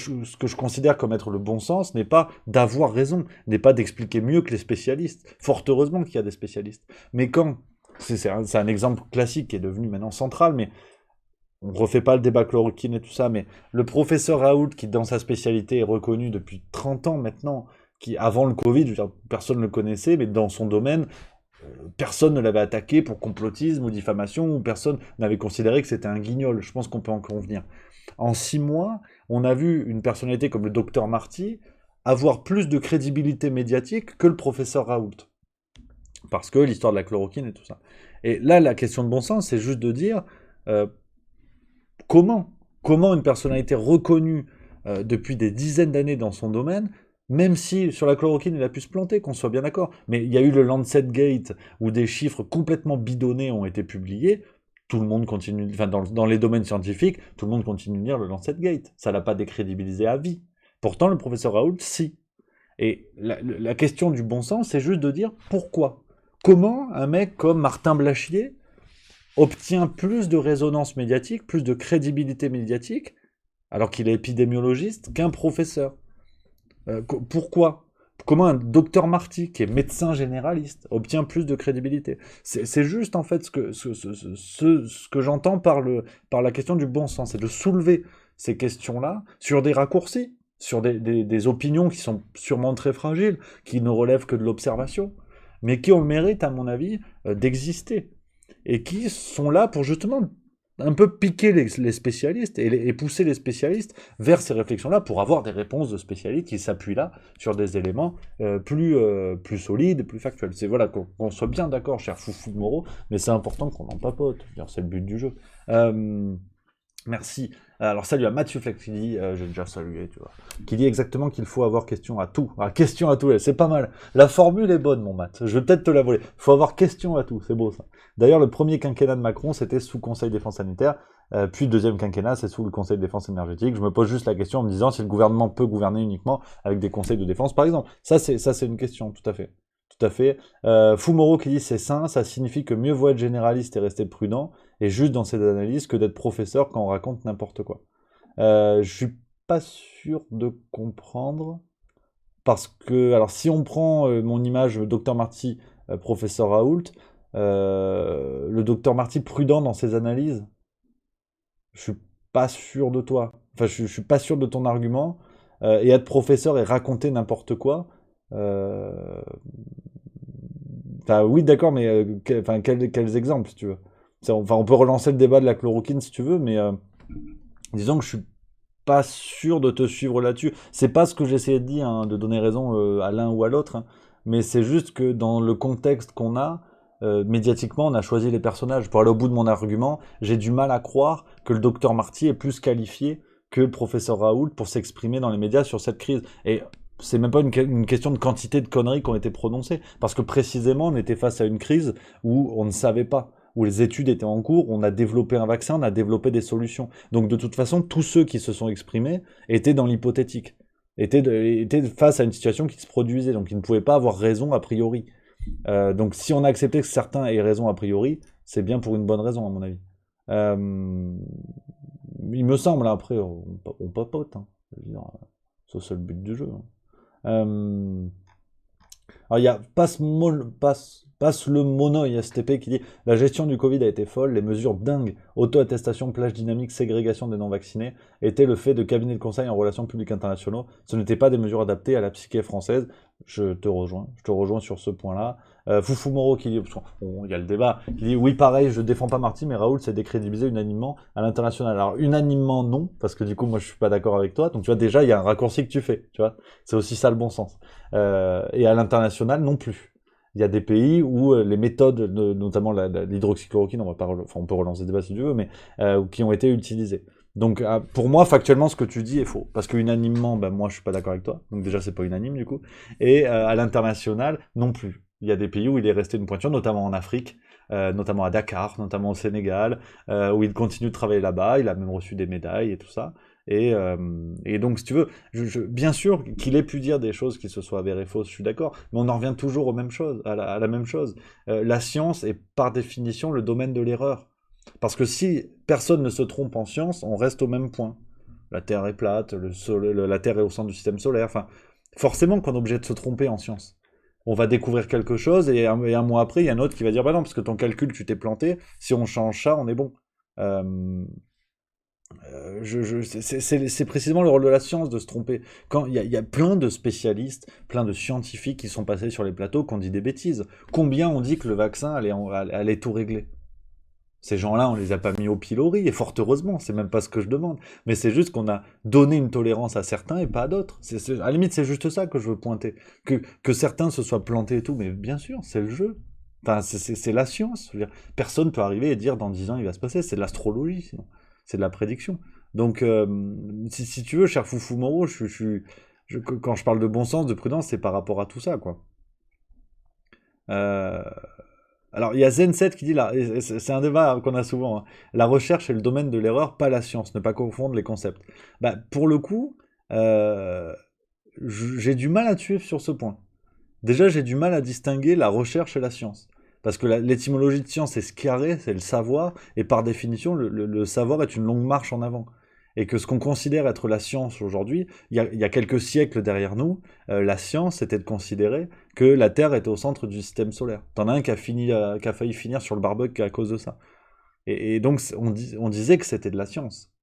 je considère comme être le bon sens n'est pas d'avoir raison, n'est pas d'expliquer mieux que les spécialistes. Fort heureusement qu'il y a des spécialistes. Mais quand, c'est un exemple classique qui est devenu maintenant central, mais on refait pas le débat chloroquine et tout ça, mais le professeur Raoult, qui dans sa spécialité est reconnu depuis 30 ans maintenant, qui avant le Covid, je veux dire, personne ne le connaissait, mais dans son domaine, personne ne l'avait attaqué pour complotisme ou diffamation, ou personne n'avait considéré que c'était un guignol. Je pense qu'on peut en convenir. En 6 mois, on a vu une personnalité comme le docteur Marty avoir plus de crédibilité médiatique que le professeur Raoult. Parce que l'histoire de la chloroquine et tout ça. Et là, la question de bon sens, c'est juste de dire comment une personnalité reconnue depuis des dizaines d'années dans son domaine, même si sur la chloroquine il a pu se planter, qu'on soit bien d'accord, mais il y a eu le Lancet Gate où des chiffres complètement bidonnés ont été publiés, tout le monde continue, enfin dans les domaines scientifiques, tout le monde continue de lire le Lancet Gate, ça l'a pas décrédibilisé à vie. Pourtant le professeur Raoult, si. Et la question du bon sens, c'est juste de dire pourquoi. Comment un mec comme Martin Blachier obtient plus de résonance médiatique, plus de crédibilité médiatique, alors qu'il est épidémiologiste, qu'un professeur. Pourquoi ? Comment un docteur Marty, qui est médecin généraliste, obtient plus de crédibilité ? C'est juste en fait ce que j'entends par la question du bon sens, c'est de soulever ces questions-là sur des raccourcis, sur des opinions qui sont sûrement très fragiles, qui ne relèvent que de l'observation, mais qui ont le mérite, à mon avis, d'exister, et qui sont là pour justement un peu piquer les spécialistes et pousser les spécialistes vers ces réflexions-là pour avoir des réponses de spécialistes qui s'appuient là sur des éléments plus solides, plus factuels. C'est voilà, qu'on soit bien d'accord, cher Foufou de Moreau, mais c'est important qu'on en papote. C'est le but du jeu. Merci. Alors salut à Mathieu Fleck qui dit, j'ai déjà salué, tu vois, qui dit exactement qu'il faut avoir question à tout. Ah, question à tout, c'est pas mal. La formule est bonne, mon Matt. Je vais peut-être te la voler. Il faut avoir question à tout, c'est beau ça. D'ailleurs, le premier quinquennat de Macron, c'était sous Conseil défense sanitaire, puis le deuxième quinquennat, c'est sous le Conseil de défense énergétique. Je me pose juste la question en me disant si le gouvernement peut gouverner uniquement avec des conseils de défense, par exemple. Ça, c'est une question, tout à fait. Tout à fait. Fumoro qui dit c'est sain, ça signifie que mieux vaut être généraliste et rester prudent, et juste dans ses analyses, que d'être professeur quand on raconte n'importe quoi. Je suis pas sûr de comprendre, parce que, alors si on prend mon image, Dr Marty, professeur Raoult, le Dr Marty prudent dans ses analyses, je suis pas sûr de toi. Enfin, je suis pas sûr de ton argument, et être professeur et raconter n'importe quoi, enfin, oui, d'accord, mais quels exemples, si tu veux. Enfin, on peut relancer le débat de la chloroquine si tu veux, mais disons que je suis pas sûr de te suivre là-dessus. C'est pas ce que j'essayais de dire, hein, de donner raison à l'un ou à l'autre, hein, mais c'est juste que dans le contexte qu'on a, médiatiquement, on a choisi les personnages. Pour aller au bout de mon argument, j'ai du mal à croire que le docteur Marty est plus qualifié que le professeur Raoult pour s'exprimer dans les médias sur cette crise. Et c'est même pas une question de quantité de conneries qui ont été prononcées, parce que précisément, on était face à une crise où on ne savait pas, où les études étaient en cours, on a développé un vaccin, on a développé des solutions. Donc de toute façon, tous ceux qui se sont exprimés étaient dans l'hypothétique, étaient face à une situation qui se produisait, donc ils ne pouvaient pas avoir raison a priori. Donc si on a accepté que certains aient raison a priori, c'est bien pour une bonne raison à mon avis. Il me semble, après on papote, hein. Je veux dire, c'est le but du jeu, hein. Alors il y a Passe le Monoï STP qui dit la gestion du Covid a été folle, les mesures dingues, auto-attestation, plage dynamique, ségrégation des non-vaccinés étaient le fait de cabinets de conseil en relations publiques internationaux. Ce n'étaient pas des mesures adaptées à la psyché française. Je te rejoins sur ce point-là. Foufou Moro qui dit, bon, il y a le débat, qui dit oui pareil, je défends pas Marty, mais Raoult s'est décrédibilisé unanimement à l'international. Alors unanimement non, parce que du coup moi je suis pas d'accord avec toi. Donc tu vois déjà il y a un raccourci que tu fais, tu vois. C'est aussi ça le bon sens. Et à l'international non plus. Il y a des pays où les méthodes, notamment l'hydroxychloroquine, on peut relancer le débat si tu veux, mais qui ont été utilisées. Donc pour moi, factuellement, ce que tu dis est faux. Parce que unanimement, moi je suis pas d'accord avec toi. Donc déjà, c'est pas unanime du coup. Et à l'international, non plus. Il y a des pays où il est resté une pointure, notamment en Afrique, notamment à Dakar, notamment au Sénégal, où il continue de travailler là-bas, il a même reçu des médailles et tout ça. Et donc, si tu veux, bien sûr qu'il ait pu dire des choses qui se soient avérées fausses, je suis d'accord, mais on en revient toujours aux mêmes choses, à la même chose. La science est par définition le domaine de l'erreur. Parce que si personne ne se trompe en science, on reste au même point. La Terre est plate, la Terre est au centre du système solaire, enfin, forcément qu'on est obligé de se tromper en science. On va découvrir quelque chose, et un mois après, il y a un autre qui va dire « Bah non, parce que ton calcul, tu t'es planté, si on change ça, on est bon. » c'est précisément le rôle de la science de se tromper. Quand il y a plein de spécialistes, plein de scientifiques qui sont passés sur les plateaux, qui ont dit des bêtises. Combien on dit que le vaccin allait tout régler? Ces gens-là, on les a pas mis au pilori, et fort heureusement, c'est même pas ce que je demande. Mais c'est juste qu'on a donné une tolérance à certains et pas à d'autres. À la limite, c'est juste ça que je veux pointer. Que certains se soient plantés et tout, mais bien sûr, c'est le jeu. Enfin, c'est la science. Je veux dire, personne peut arriver et dire dans 10 ans il va se passer. C'est de l'astrologie, sinon. C'est de la prédiction. Donc, si tu veux, cher Foufou Moreau, quand je parle de bon sens, de prudence, c'est par rapport à tout ça, quoi. Alors, il y a Zen7 qui dit là, et c'est un débat qu'on a souvent, hein, la recherche est le domaine de l'erreur, pas la science, ne pas confondre les concepts. Bah, pour le coup, j'ai du mal à te suivre sur ce point. Déjà, j'ai du mal à distinguer la recherche et la science. Parce que l'étymologie de science, c'est sciare, c'est le savoir, et par définition, le savoir est une longue marche en avant. Et que ce qu'on considère être la science aujourd'hui, il y a quelques siècles derrière nous, la science c'était de considérer que la Terre était au centre du système solaire. T'en as un qui a failli finir sur le barbecue à cause de ça. Et donc on disait que c'était de la science.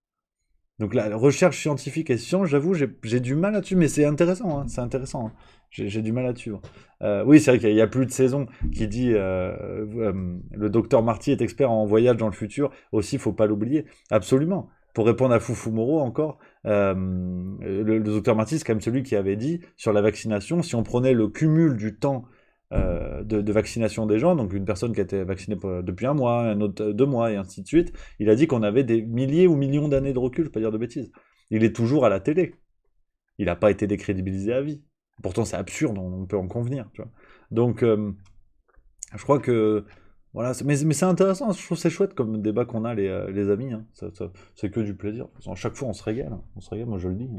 Donc la recherche scientifique et science, j'avoue, j'ai du mal là-dessus, mais c'est intéressant, hein, c'est intéressant. Hein. J'ai du mal à suivre. Oui, c'est vrai qu'il y a plus de saison qui dit le docteur Marty est expert en voyage dans le futur. Aussi, il faut pas l'oublier. Absolument. Pour répondre à Foufou Moreau encore, le docteur Marty, c'est quand même celui qui avait dit sur la vaccination, si on prenait le cumul du temps de vaccination des gens, donc une personne qui a été vaccinée depuis 1 mois, un autre 2 mois, et ainsi de suite, il a dit qu'on avait des milliers ou millions d'années de recul, je ne vais pas dire de bêtises. Il est toujours à la télé. Il n'a pas été décrédibilisé à vie. Pourtant, c'est absurde, on peut en convenir. Tu vois. Donc, je crois que... Voilà, mais c'est intéressant, je trouve que c'est chouette comme débat qu'on a, les amis. Hein. C'est que du plaisir. De toute façon, à chaque fois, on se régale. Hein. On se régale, moi je le dis.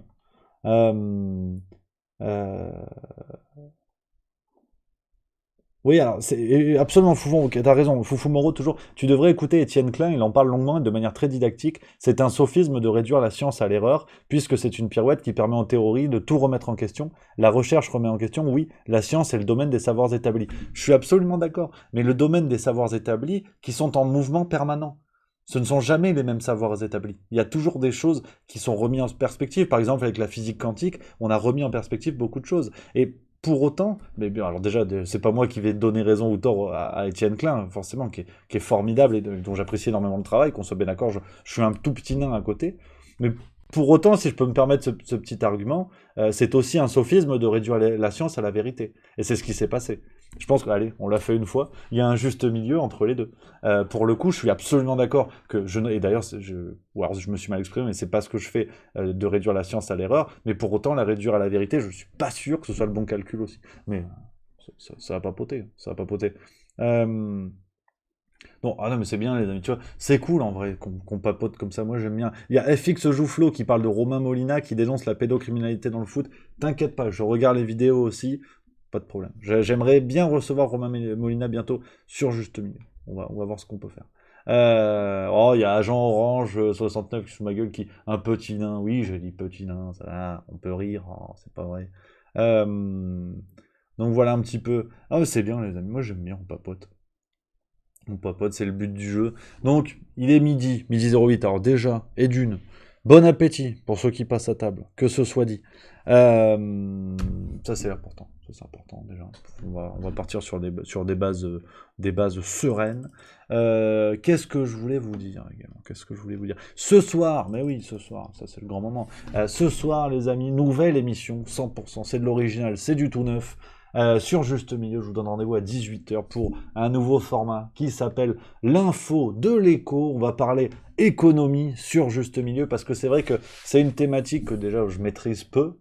Oui, alors, c'est absolument Foufou, ok, t'as raison, Foufou Moreau, toujours. Tu devrais écouter Étienne Klein, il en parle longuement et de manière très didactique. C'est un sophisme de réduire la science à l'erreur, puisque c'est une pirouette qui permet en théorie de tout remettre en question. La recherche remet en question, oui, la science est le domaine des savoirs établis. Je suis absolument d'accord, mais le domaine des savoirs établis qui sont en mouvement permanent. Ce ne sont jamais les mêmes savoirs établis. Il y a toujours des choses qui sont remises en perspective. Par exemple, avec la physique quantique, on a remis en perspective beaucoup de choses. Et pour autant, mais bien, alors déjà, c'est pas moi qui vais donner raison ou tort à Étienne Klein, forcément, qui est formidable et dont j'apprécie énormément le travail, qu'on soit bien d'accord, je suis un tout petit nain à côté. Mais pour autant, si je peux me permettre ce petit argument, c'est aussi un sophisme de réduire la science à la vérité. Et c'est ce qui s'est passé. Je pense que, allez, on l'a fait une fois, il y a un juste milieu entre les deux. Pour le coup, je suis absolument d'accord que et d'ailleurs, ou alors je me suis mal exprimé, mais c'est pas ce que je fais de réduire la science à l'erreur, mais pour autant, la réduire à la vérité, je suis pas sûr que ce soit le bon calcul aussi. Mais ça va papoter, ça va papoter. Bon, ah non, mais c'est bien, les amis, tu vois, c'est cool en vrai qu'on papote comme ça, moi j'aime bien. Il y a FX Joufflot qui parle de Romain Molina qui dénonce la pédocriminalité dans le foot. T'inquiète pas, je regarde les vidéos aussi, pas de problème. J'aimerais bien recevoir Romain Molina bientôt sur Juste Milieu. On va voir ce qu'on peut faire. Oh, il y a Agent Orange 69 sous ma gueule qui... Un petit nain, oui, j'ai dit petit nain, ça, on peut rire, oh, c'est pas vrai. Donc voilà un petit peu... Ah, c'est bien les amis, moi j'aime bien, on papote. On papote, c'est le but du jeu. Donc, il est midi 08, alors déjà, et d'une, bon appétit pour ceux qui passent à table, que ce soit dit. Ça c'est important, déjà. On va partir sur des bases sereines. Qu'est-ce que je voulais vous dire également? Ce soir, mais oui, ce soir, ça c'est le grand moment. Ce soir, les amis, nouvelle émission, 100%, c'est de l'original, c'est du tout neuf. Sur Juste Milieu, je vous donne rendez-vous à 18h pour un nouveau format qui s'appelle l'info de l'écho. On va parler économie sur Juste Milieu parce que c'est vrai que c'est une thématique que déjà je maîtrise peu,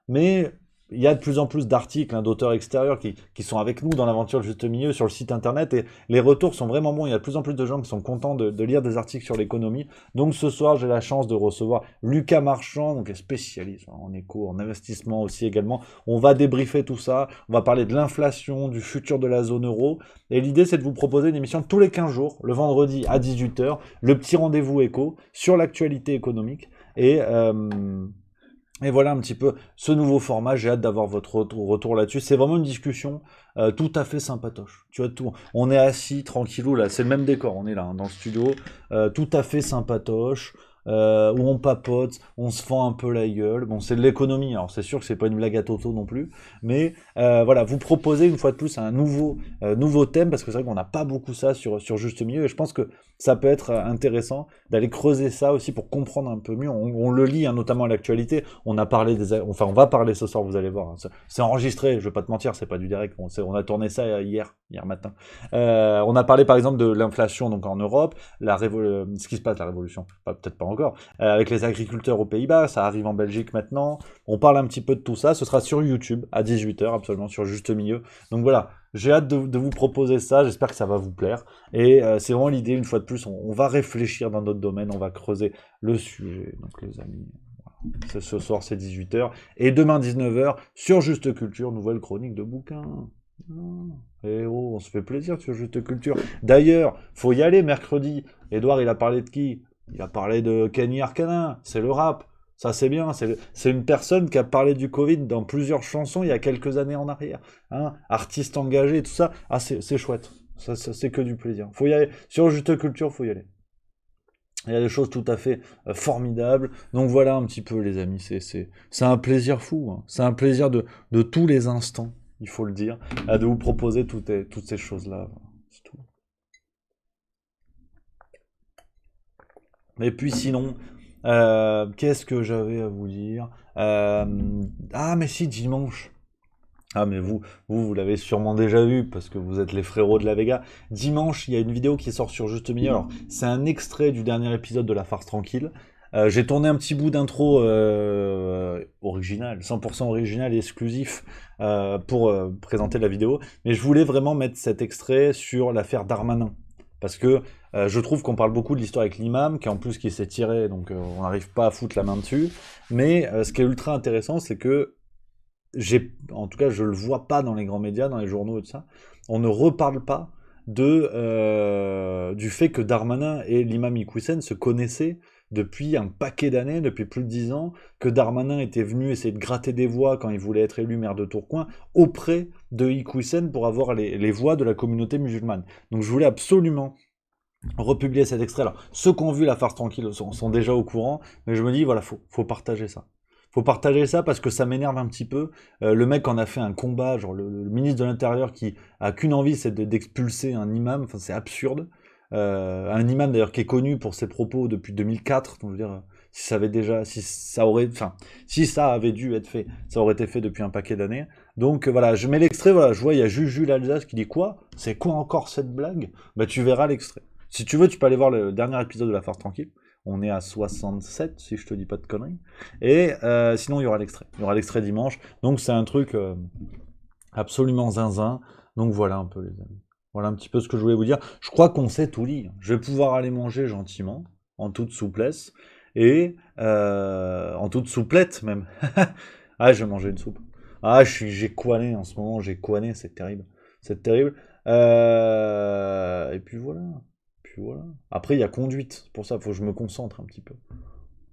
mais il y a de plus en plus d'articles, d'auteurs extérieurs qui sont avec nous dans l'aventure du juste milieu sur le site internet, et les retours sont vraiment bons. Il y a de plus en plus de gens qui sont contents de lire des articles sur l'économie. Donc ce soir, j'ai la chance de recevoir Lucas Marchand, donc spécialiste en éco, en investissement aussi également. On va débriefer tout ça, on va parler de l'inflation, du futur de la zone euro, et l'idée c'est de vous proposer une émission tous les 15 jours, le vendredi à 18h, le petit rendez-vous éco sur l'actualité économique, et voilà un petit peu ce nouveau format. J'ai hâte d'avoir votre retour là-dessus. C'est vraiment une discussion tout à fait sympatoche. Tu vois, tout. On est assis tranquillou là, c'est le même décor. On est là dans le studio, tout à fait sympatoche. Où on papote, on se fend un peu la gueule. Bon, c'est de l'économie, alors c'est sûr que c'est pas une blague à Toto non plus, mais voilà, vous proposez une fois de plus un nouveau thème, parce que c'est vrai qu'on n'a pas beaucoup ça sur Juste Milieu, et je pense que ça peut être intéressant d'aller creuser ça aussi pour comprendre un peu mieux. On le lit, hein, notamment à l'actualité. On va parler ce soir, vous allez voir. Hein. C'est enregistré, je vais pas te mentir, c'est pas du direct. On a tourné ça hier matin. On a parlé par exemple de l'inflation donc en Europe, ce qui se passe, la révolution, peut-être pas encore, avec les agriculteurs aux Pays-Bas, ça arrive en Belgique maintenant. On parle un petit peu de tout ça. Ce sera sur YouTube à 18h, absolument, sur Juste Milieu. Donc voilà. J'ai hâte de vous proposer ça, j'espère que ça va vous plaire. Et c'est vraiment l'idée, une fois de plus, on va réfléchir dans notre domaine, on va creuser le sujet. Donc les amis, voilà. Ce soir c'est 18h. Et demain 19h, sur Juste Culture, nouvelle chronique de bouquins. Et oh, on se fait plaisir sur Juste Culture. D'ailleurs, faut y aller mercredi. Edouard, il a parlé de qui? Il a parlé de Kenny Arcana, c'est le rap. Ça, c'est bien, c'est une personne qui a parlé du Covid dans plusieurs chansons il y a quelques années en arrière. Hein, artiste engagé, tout ça. Ah, c'est chouette. Ça, c'est que du plaisir. Faut y aller. Sur Juste Culture, faut y aller. Il y a des choses tout à fait formidables. Donc voilà un petit peu, les amis. C'est un plaisir fou. Hein. C'est un plaisir de tous les instants, il faut le dire, de vous proposer toutes ces choses-là. C'est tout. Et puis sinon... qu'est-ce que j'avais à vous dire? Ah, mais si, dimanche. Ah, mais vous l'avez sûrement déjà vu, parce que vous êtes les frérots de la Vega. Dimanche, il y a une vidéo qui sort sur Juste Milieu. Alors, c'est un extrait du dernier épisode de La Farce Tranquille. J'ai tourné un petit bout d'intro original, 100% original et exclusif pour présenter la vidéo. Mais je voulais vraiment mettre cet extrait sur l'affaire Darmanin. Parce que je trouve qu'on parle beaucoup de l'histoire avec l'imam, qui s'est tiré, donc on n'arrive pas à foutre la main dessus. Mais ce qui est ultra intéressant, c'est que en tout cas, je le vois pas dans les grands médias, dans les journaux et tout ça. On ne reparle pas du fait que Darmanin et l'imam Iqwisen se connaissaient depuis un paquet d'années, depuis plus de 10 ans, que Darmanin était venu essayer de gratter des voix quand il voulait être élu maire de Tourcoing, auprès de Iqwisen pour avoir les voix de la communauté musulmane. Donc je voulais absolument republier cet extrait. Alors, ceux qui ont vu La Farce Tranquille sont déjà au courant, mais je me dis, voilà, faut partager ça. Faut partager ça parce que ça m'énerve un petit peu. Le mec en a fait un combat, genre le ministre de l'Intérieur qui a qu'une envie, c'est d'expulser un imam, enfin c'est absurde. Un imam d'ailleurs qui est connu pour ses propos depuis 2004, donc je veux dire, si ça avait dû être fait, ça aurait été fait depuis un paquet d'années. Donc voilà, je mets l'extrait, voilà, je vois, il y a Juju l'Alsace qui dit quoi? C'est quoi encore cette blague? Bah tu verras l'extrait. Si tu veux, tu peux aller voir le dernier épisode de La Farce Tranquille. On est à 67, si je te dis pas de conneries. Et sinon, il y aura l'extrait. Il y aura l'extrait dimanche. Donc c'est un truc absolument zinzin. Donc voilà un peu, les amis. Voilà un petit peu ce que je voulais vous dire. Je crois qu'on s'est tout dit. Je vais pouvoir aller manger gentiment, en toute souplesse. Et en toute souplette même. Ah, je vais manger une soupe. Ah, j'ai couané en ce moment. J'ai couané, c'est terrible. C'est terrible. Et puis voilà. Voilà. Après, il y a conduite. Pour ça, il faut que je me concentre un petit peu.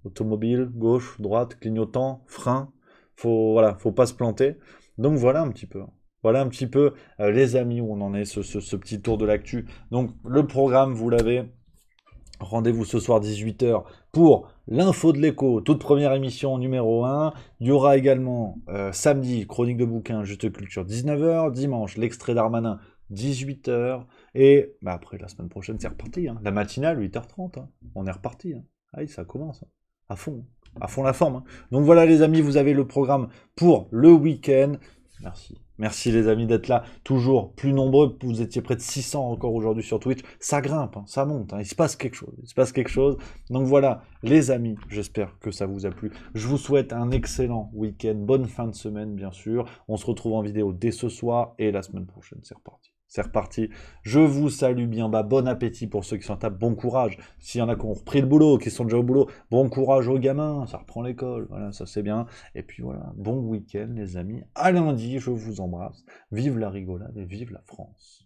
Automobile, gauche, droite, clignotant, frein. Faut pas se planter. Donc voilà un petit peu. Voilà un petit peu, les amis, où on en est, ce petit tour de l'actu. Donc le programme, vous l'avez. Rendez-vous ce soir 18h pour l'info de l'écho, toute première émission numéro 1. Il y aura également samedi, chronique de bouquins, Juste Culture, 19h. Dimanche, l'extrait Darmanin, 18h. Et bah après, la semaine prochaine, c'est reparti. Hein. La matinale, 8h30. Hein. On est reparti. Hein. Allez, ça commence. Hein. À fond la forme. Hein. Donc voilà, les amis, vous avez le programme pour le week-end. Merci. Merci les amis d'être là, toujours plus nombreux, vous étiez près de 600 encore aujourd'hui sur Twitch, ça grimpe, hein, ça monte, hein, il se passe quelque chose, donc voilà, les amis, j'espère que ça vous a plu, je vous souhaite un excellent week-end, bonne fin de semaine bien sûr, on se retrouve en vidéo dès ce soir, et la semaine prochaine, c'est reparti, je vous salue bien bas, bon appétit pour ceux qui sont à table, bon courage, s'il y en a qui ont repris le boulot, qui sont déjà au boulot, bon courage aux gamins, ça reprend l'école, voilà, ça c'est bien, et puis voilà, bon week-end les amis, à lundi, je vous embrasse, vive la rigolade et vive la France.